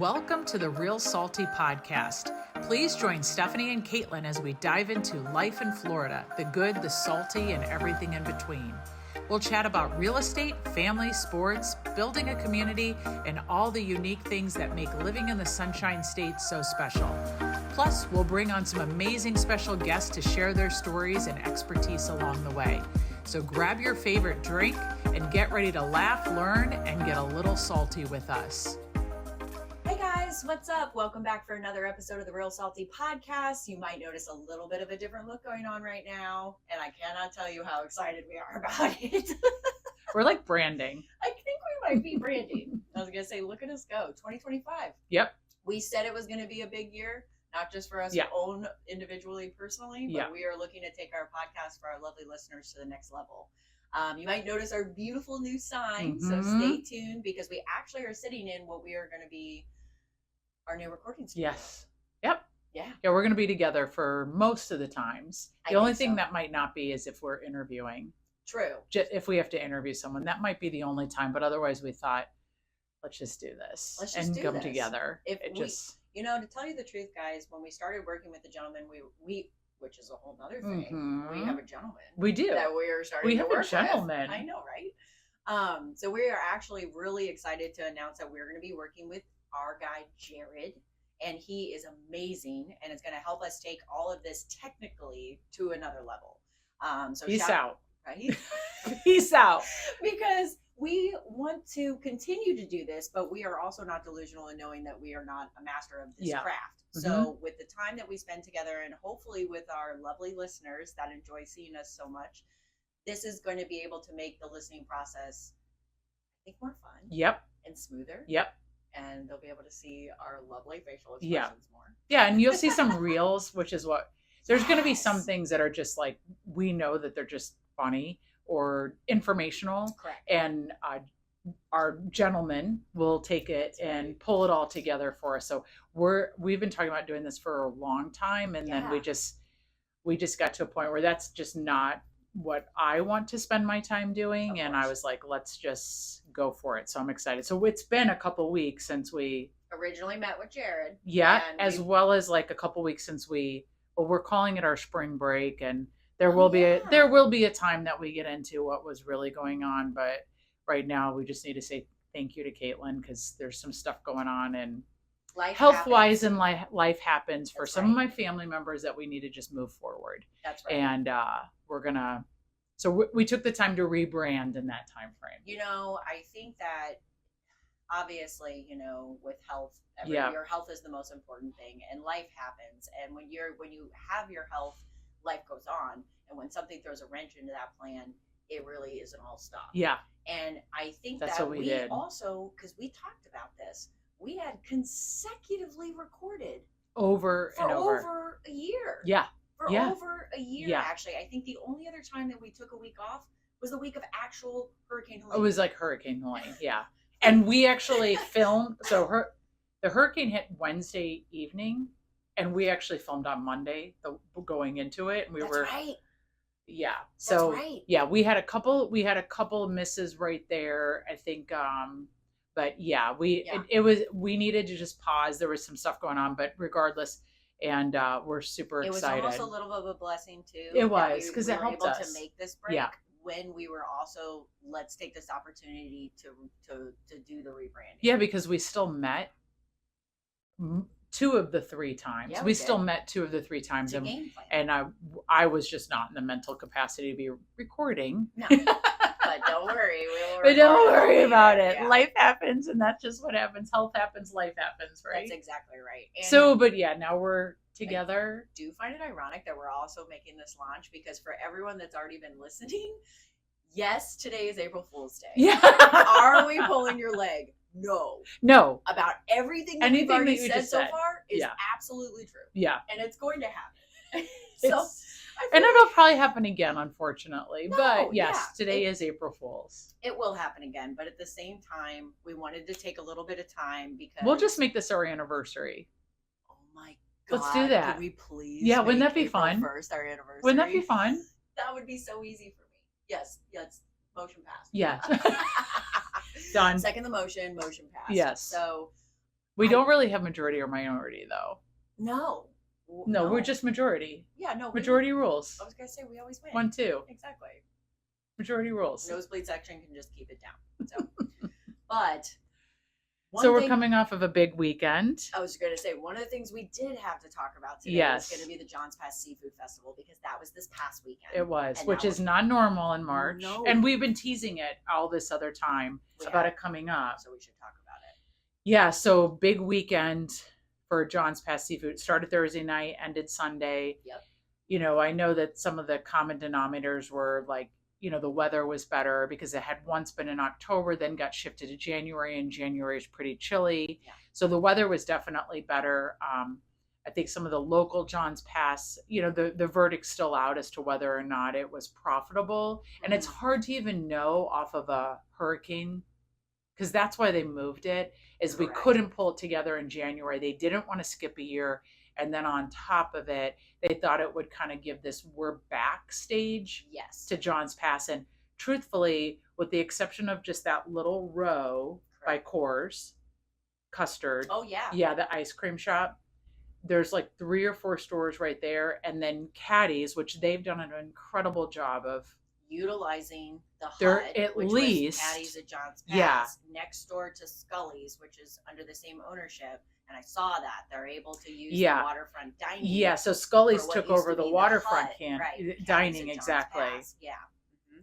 Welcome to the Real Salty Podcast. Please join Stephanie and Caitlin as we dive into life in Florida, the good, the salty, and everything in between. We'll chat about real estate, family, sports, building a community, and all the unique things that make living in the Sunshine State so special. Plus, we'll bring on some amazing special guests to share their stories and expertise along the way. So grab your favorite drink and get ready to laugh, learn, and get a little salty with us. Hey guys, what's up? Welcome back for another episode of the Real Salty Podcast. You might notice a little bit of a different look going on right now, and I cannot tell you how excited we are about it. We're like branding. I think we might be branding. I was going to say, look at us go. 2025. Yep. We said it was going to be a big year, not just for us to own individually, personally, but we are looking to take our podcast for our lovely listeners to the next level. You might notice our beautiful new sign, so stay tuned because we actually are sitting in what we are going to be our new recording studio. Yes. Yep. Yeah. Yeah, we're going to be together for most of the times. The only thing that might not be is if we're interviewing. True. If we have to interview someone, that might be the only time. But otherwise, we thought, let's just do this and come together. To tell you the truth, guys, when we started working with the gentleman, we which is a whole nother thing. We have a gentleman. We do. That we are starting to work with. We have a gentleman. I know, right? So we are actually really excited to announce that we're going to be working with our guy, Jared. And he is amazing. And it's going to help us take all of this technically to another level. So peace out. Right? Peace out. Because we want to continue to do this, but we are also not delusional in knowing that we are not a master of this craft. So with the time that we spend together and hopefully with our lovely listeners that enjoy seeing us so much, this is going to be able to make the listening process, I think, more fun. Yep. And smoother. Yep. And they'll be able to see our lovely facial expressions more. Yeah, and you'll see some reels, which is what, there's going to be some things that are just like, we know that they're just funny or informational. Correct. And our gentleman will take it and pull it all together for us. So we've been talking about doing this for a long time, and then we just got to a point where that's just not what I want to spend my time doing. And I was like, let's just go for it. So I'm excited. So it's been a couple weeks since we originally met with Jared. Yeah, as well as like a couple weeks since we're calling it our spring break, and there will be a time that we get into what was really going on, but right now we just need to say thank you to Caitlin because there's some stuff going on and health-wise, and life happens for some of my family members that we need to just move forward. That's right. And we took the time to rebrand in that time frame. I think that obviously, with health, your health is the most important thing, and life happens. And when you have your health, life goes on. And when something throws a wrench into that plan, it really isn't all stop. Yeah. And I think that's that what we did. Also, because we talked about this, we had consecutively recorded over a year. Yeah. Over a year, actually. I think the only other time that we took a week off was the week of actual Hurricane Helene. It was like Hurricane Helene, yeah. And we actually filmed, so the hurricane hit Wednesday evening, and we actually filmed on Monday going into it. And That's right. Yeah. So That's right. Yeah, we had a couple misses right there, I think. But yeah, we needed to just pause. There was some stuff going on, but regardless, and we're super excited. It was almost a little bit of a blessing too. It was, because it helped us to make this break. When we were also, let's take this opportunity to do the rebranding. Yeah, because we still met 2 of the 3 times. Yeah, we still met 2 of the 3 times, and I was just not in the mental capacity to be recording. No, but don't worry, don't worry about it. Yeah. Life happens, and that's just what happens. Health happens, life happens, right? That's exactly right. And now we're together. I do find it ironic that we're also making this launch, because for everyone that's already been listening, yes, today is April Fool's Day. Yeah. Are we pulling your leg? No. About everything that we've already said so far is absolutely true. Yeah. And it's going to happen. It'll probably happen again, unfortunately. But yes, today is April Fool's. It will happen again. But at the same time, we wanted to take a little bit of time because we'll just make this our anniversary. Oh my God. Let's do that. Can we please? Yeah, wouldn't that be fun? First, our anniversary. Wouldn't that be fun? That would be so easy for me. Yes. Motion passed. Yeah. Done. Second the motion passed. Yes. So We don't really have majority or minority, though. No. No, we're just majority. Yeah, no. Majority rules. I was going to say we always win. 1-2. Exactly. Majority rules. Nosebleed section can just keep it down. So, but... So we're coming off of a big weekend. I was going to say, one of the things we did have to talk about today is going to be the John's Pass Seafood Festival, because that was this past weekend. It was, which is not normal in March. No. And we've been teasing it all this other time about it coming up. So we should talk about it. Yeah, so big weekend for John's Pass Seafood. It started Thursday night, ended Sunday. Yep. You know, I know that some of the common denominators were like, you know, the weather was better because it had once been in October, then got shifted to January, and January is pretty chilly. Yeah. So the weather was definitely better. I think some of the local John's Pass, you know, the verdict's still out as to whether or not it was profitable. Mm-hmm. And it's hard to even know off of a hurricane, because that's why they moved it, is we couldn't pull it together in January. They didn't want to skip a year. And then on top of it, they thought it would kind of give this we're back stage to John's Pass. And truthfully, with the exception of just that little row by Coors, Custard. Oh, yeah. Yeah, the ice cream shop. There's like 3 or 4 stores right there. And then Caddy's, which they've done an incredible job of utilizing the HUD, at which least was Caddy's at John's Pass, next door to Scully's, which is under the same ownership. And I saw that they're able to use the waterfront dining. Yeah, so Scully's took over the waterfront dining, exactly. Yeah. Mm-hmm.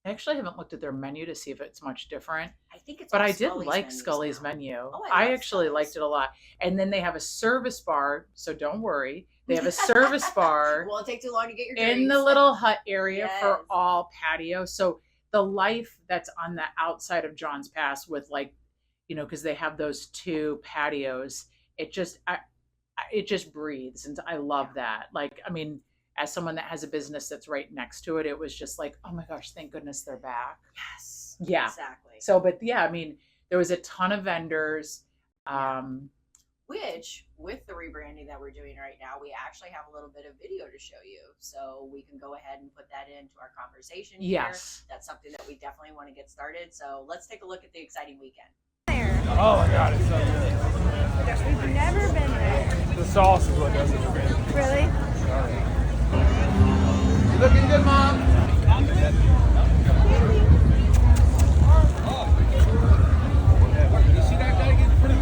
I actually haven't looked at their menu to see if it's much different. I think it's, but I did like Scully's menu. Oh, I actually liked it a lot. And then they have a service bar, so don't worry. They have a service bar. It won't take too long to get your drinks. In the little hut area for all patio. So the life that's on the outside of John's Pass with, like, you know, because they have those 2 patios, it just breathes, and I love that. Like, I mean, as someone that has a business that's right next to it, it was just like, oh my gosh, thank goodness they're back. Yes. Yeah. Exactly. So, but yeah, I mean, there was a ton of vendors. Which, with the rebranding that we're doing right now, we actually have a little bit of video to show you. So we can go ahead and put that into our conversation here. Yes. That's something that we definitely want to get started. So let's take a look at the exciting weekend. Oh my god, it's so good. We've never been there. The sauce is what does it for me. Really? Looking good, Mom. You see that guy getting pretty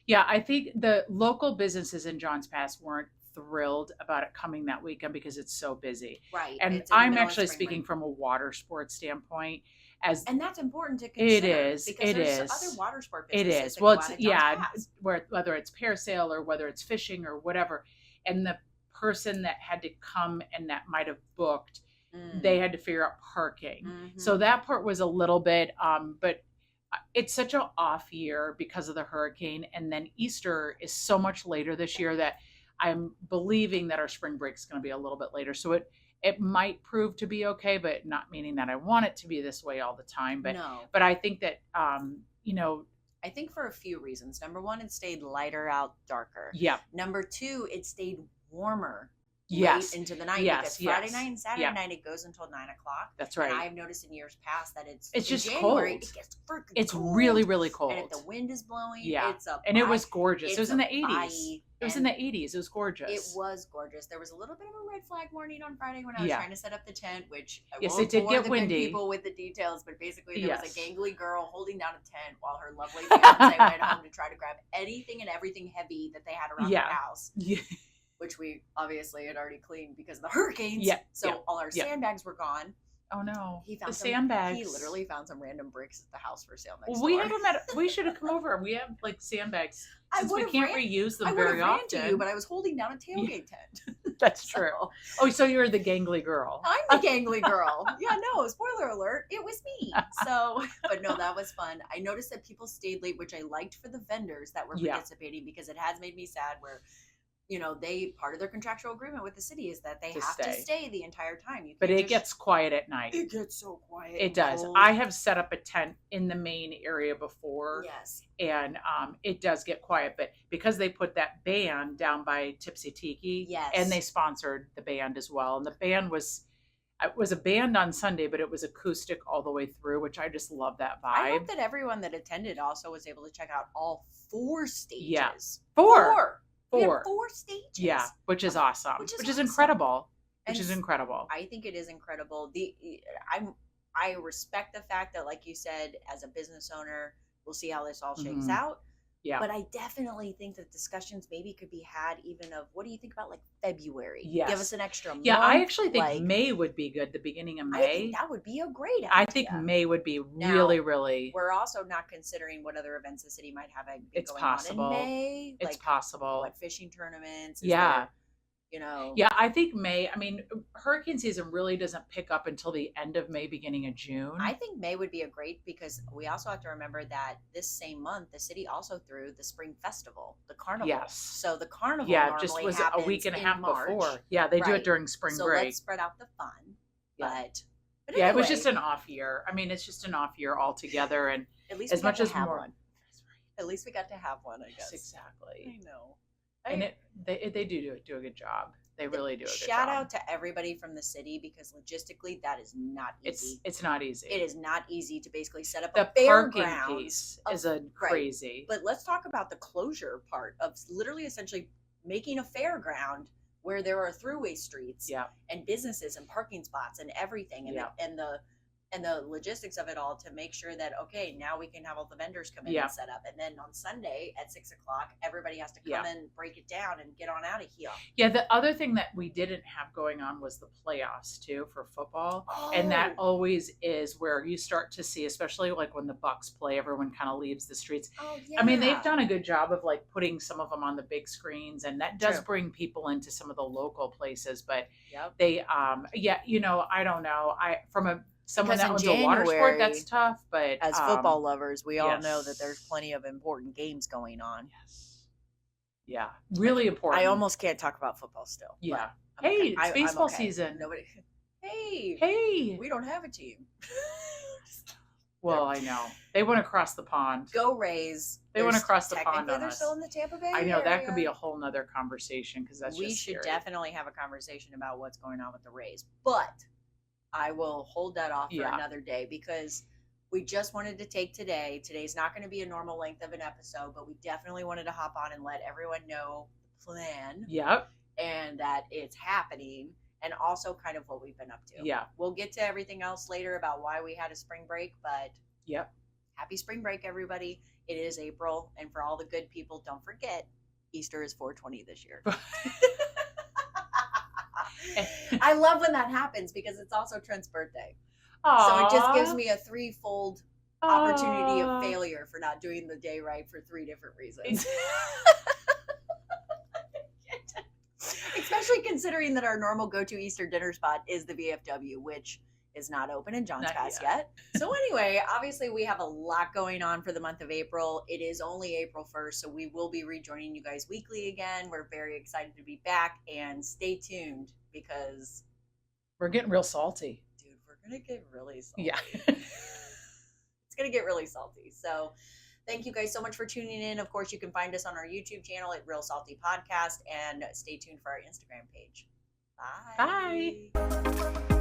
Yeah, I think the local businesses in John's Pass weren't thrilled about it coming that weekend because it's so busy. Right. And I'm actually speaking from a water sports standpoint. And that's important to consider. It is. Because there's other water sport businesses. It is. Well, it's whether it's parasail or whether it's fishing or whatever. And the person that had to come and that might have booked, they had to figure out parking. Mm-hmm. So that part was a little bit, but it's such an off year because of the hurricane. And then Easter is so much later this year that I'm believing that our spring break is going to be a little bit later. So it might prove to be okay, but not meaning that I want it to be this way all the time. But but I think that, I think for a few reasons. Number one, it stayed lighter out, darker. Yeah. Number two, it stayed warmer. Yes. Late into the night, because Friday night and Saturday night it goes until 9 o'clock. That's right. And I've noticed in years past that it's just January, cold. It gets freaking it's cold. really, really cold. And if the wind is blowing, and it was gorgeous. It was in the 80s. It was in the 80s. It was gorgeous. It was gorgeous. There was a little bit of a red flag warning on Friday when I was trying to set up the tent, which it did get windy. People with the details, but basically there was a gangly girl holding down a tent while her lovely fiance went home to try to grab anything and everything heavy that they had around the house. Yeah. Which we obviously had already cleaned because of the hurricanes. Yeah. So all our sandbags were gone. Oh no. He found the sandbags. He literally found some random bricks at the house for sale next We door. have them at. We should have come over. We have like sandbags. Since we can't reuse them very often. To you, but I was holding down a tailgate tent. That's true. Oh, so you're the gangly girl. I'm the gangly girl. Yeah, no, spoiler alert, it was me. So, but no, that was fun. I noticed that people stayed late, which I liked for the vendors that were participating because it has made me sad where, you know, part of their contractual agreement with the city is that they have to stay the entire time. But it gets quiet at night. It gets so quiet. It does. I have set up a tent in the main area before. Yes. And it does get quiet, but because they put that band down by Tipsy Tiki, and they sponsored the band as well. And the band was a band on Sunday, but it was acoustic all the way through, which I just love that vibe. I hope that everyone that attended also was able to check out all 4 stages. Yeah. Four. 4 stages. Yeah, which is awesome. Which is incredible. Which is incredible. I think it is incredible. I respect the fact that, like you said, as a business owner, we'll see how this all shakes out. Yeah. But I definitely think that discussions maybe could be had even of, what do you think about like February? Yes. Give us an extra month. Yeah, I actually think May would be good, the beginning of May. I think that would be a great idea. I think May would be really. We're also not considering what other events the city might have it's going possible. on in May. It's possible. What, fishing tournaments? You know. Yeah, I think May, I mean, hurricane season really doesn't pick up until the end of May, beginning of June. I think May would be a great, because we also have to remember that this same month, the city also threw the spring festival, the carnival. Yes. So the carnival just was a week and a half March. before. Yeah, they do it during spring break. So let's spread out the fun. But anyway, it was just an off year. I mean, it's just an off year altogether. And at least as much as more. One. At least we got to have one, I guess. Exactly. I know. And they do a good job. They really do a good job. Shout out to everybody from the city, because logistically that is not easy. It's not easy. It is not easy to basically set up the a parking fairground piece is crazy. But let's talk about the closure part of literally essentially making a fairground where there are throughway streets and businesses and parking spots and everything, and the logistics of it all to make sure that, okay, now we can have all the vendors come in and set up. And then on Sunday at 6:00, everybody has to come in, break it down, and get on out of here. Yeah, the other thing that we didn't have going on was the playoffs too for football. And that always is where you start to see, especially like when the Bucks play, everyone kind of leaves the streets. I mean, they've done a good job of like putting some of them on the big screens, and that does bring people into some of the local places. But they, you know, I don't know. Someone that owns a water sport, that's tough. But as football lovers, we all know that there's plenty of important games going on. Yes. Yeah. Really important. I almost can't talk about football still. Yeah. Hey, it's baseball season. Nobody. Hey. Hey. We don't have a team. Well, I know. They want to cross the pond. Go Rays. They want to cross the pond on they're us. Still in the Tampa Bay I know. area. That could be a whole nother conversation, because we should definitely have a conversation about what's going on with the Rays. But I will hold that off for another day, because we just wanted to take today. Today's not going to be a normal length of an episode, but we definitely wanted to hop on and let everyone know the plan. Yep. And that it's happening, and also kind of what we've been up to. Yeah. We'll get to everything else later about why we had a spring break, but happy spring break, everybody. It is April, and for all the good people, don't forget, Easter is 4/20 this year. I love when that happens, because it's also Trent's birthday. Aww. So it just gives me a threefold opportunity of failure for not doing the day right for 3 different reasons. Especially considering that our normal go-to Easter dinner spot is the VFW, which is not open in Johns Pass yet. So anyway, obviously we have a lot going on for the month of April. It is only April 1st, so we will be rejoining you guys weekly again. We're very excited to be back, and stay tuned, because we're getting real salty. Dude, we're going to get really salty. Yeah. It's going to get really salty. So thank you guys so much for tuning in. Of course, you can find us on our YouTube channel at Real Salty Podcast, and stay tuned for our Instagram page. Bye. Bye.